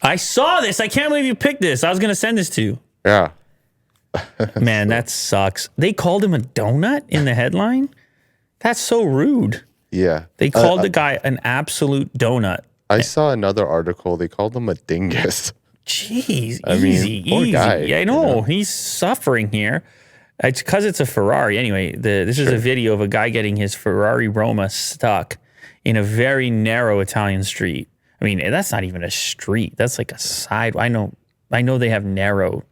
I saw this. I can't believe you picked this. I was going to send this to you. Yeah. Man, that sucks. They called him a donut in the headline? That's so rude. Yeah. They called the guy an absolute donut. I saw another article. They called him a dingus. Jeez, mean, poor guy, Yeah, I know. He's suffering here. It's because it's a Ferrari. Anyway, this is a video of a guy getting his Ferrari Roma stuck in a very narrow Italian street. I mean, that's not even a street. That's like a side. I know they have narrow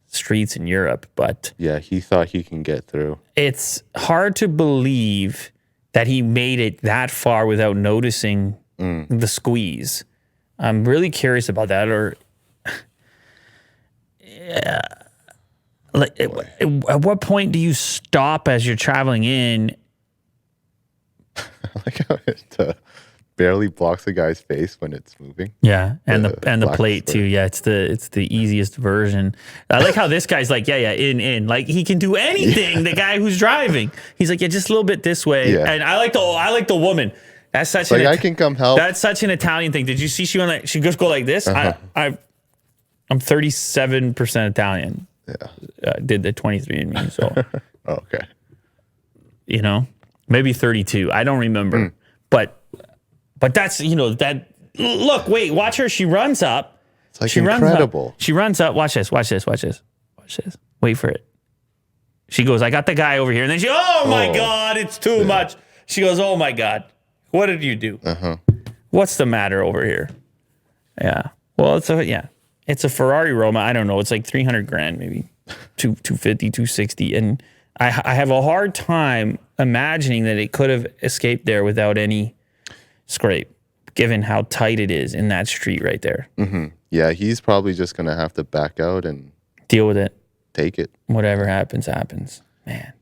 streets in Europe, but Yeah, he thought he can get through. it's hard to believe that he made it that far without noticing the squeeze. I'm really curious about that. Or, yeah, like, at what point do you stop as you're traveling in? Like how it barely blocks the guy's face when it's moving. Yeah, and the black plate too. square. Yeah, it's the easiest version. I like how this guy's like, in. Like he can do anything. The guy who's driving, he's like, just a little bit this way. Yeah. And I like the woman. That's such Like, I can come help. That's such an Italian thing. Did you see she went like she just go like this? I'm 37% Italian. Yeah. Did the 23andMe, so Okay. maybe 32. I don't remember, but that's that. Look, wait, watch her. She runs up. It's like She incredible. runs up. She runs up. Watch this. Wait for it. She goes, I got the guy over here. And then oh my God, it's too much. She goes, oh my God, what did you do? What's the matter over here? Yeah. Well, it's a Ferrari Roma. I don't know. It's like 300 grand, maybe 250, 260. And I have a hard time imagining that it could have escaped there without any scrape, given how tight it is in that street right there. Yeah, he's probably just going to have to back out and Deal with it. take it. Whatever happens, happens. Man.